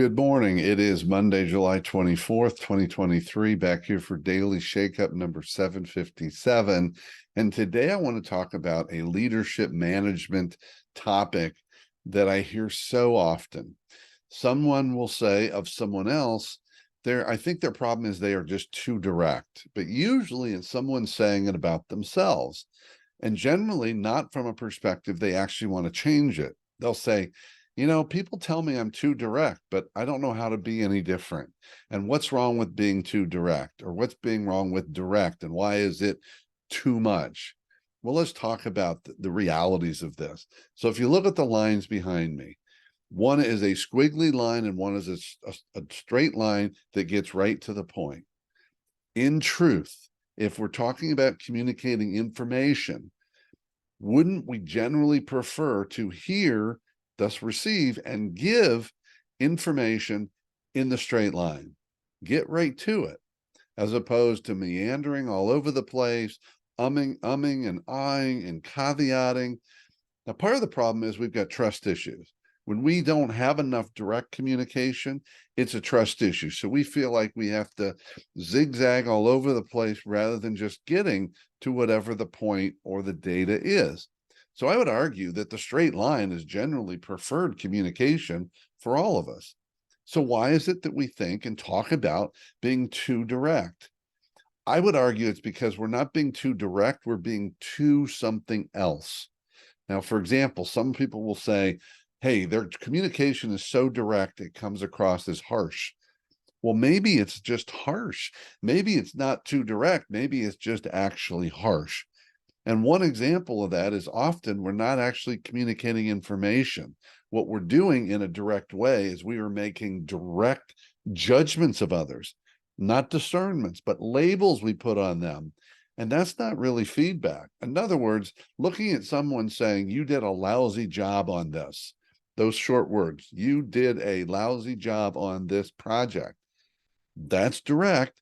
Good morning. It is Monday, July 24th, 2023, back here for Daily Shakeup number 757. And today I want to talk about a leadership management topic that I hear so often. Someone will say of someone else, I think their problem is they are just too direct, but usually it's someone saying it about themselves, and generally not from a perspective they actually want to change it. They'll say, people tell me I'm too direct, but I don't know how to be any different. And what's wrong with being too direct? Or what's being wrong with direct? And why is it too much? Well, let's talk about the realities of this. So if you look at the lines behind me, one is a squiggly line and one is a straight line that gets right to the point. In truth, if we're talking about communicating information, wouldn't we generally prefer to hear, thus receive, and give information in the straight line? Get right to it, as opposed to meandering all over the place, umming and ahhing and caveating. Now, part of the problem is we've got trust issues. When we don't have enough direct communication, it's a trust issue. So we feel like we have to zigzag all over the place rather than just getting to whatever the point or the data is. So I would argue that the straight line is generally preferred communication for all of us. So why is it that we think and talk about being too direct? I would argue it's because we're not being too direct, we're being too something else. Now, for example, some people will say, hey, their communication is so direct, it comes across as harsh. Well, maybe it's just harsh. Maybe it's not too direct. Maybe it's just actually harsh. And one example of that is often we're not actually communicating information. What we're doing in a direct way is we are making direct judgments of others, not discernments, but labels we put on them. And that's not really feedback. In other words, looking at someone saying, you did a lousy job on this, those short words, you did a lousy job on this project. That's direct,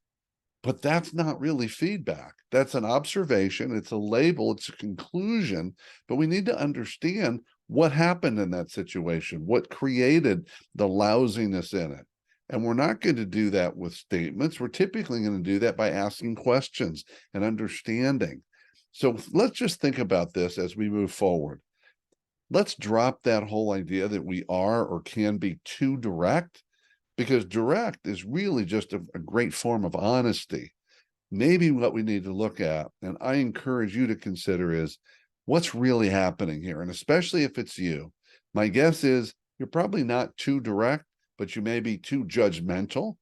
but that's not really feedback. That's an observation. It's a label. It's a conclusion, but we need to understand what happened in that situation, what created the lousiness in it. And we're not going to do that with statements. We're typically going to do that by asking questions and understanding. So let's just think about this as we move forward. Let's drop that whole idea that we are or can be too direct, because direct is really just a great form of honesty. Maybe what we need to look at, and I encourage you to consider, is what's really happening here. And especially if it's you, my guess is you're probably not too direct, but you may be too judgmental.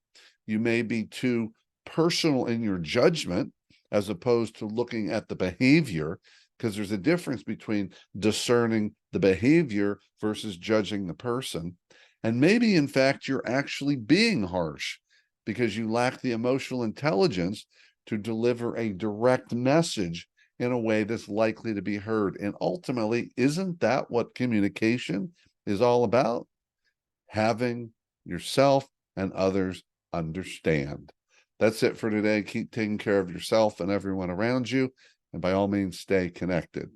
You may be too personal in your judgment, as opposed to looking at the behavior, because there's a difference between discerning the behavior versus judging the person. And maybe, in fact, you're actually being harsh because you lack the emotional intelligence to deliver a direct message in a way that's likely to be heard. And ultimately, isn't that what communication is all about? Having yourself and others understand. That's it for today. Keep taking care of yourself and everyone around you. And by all means, stay connected.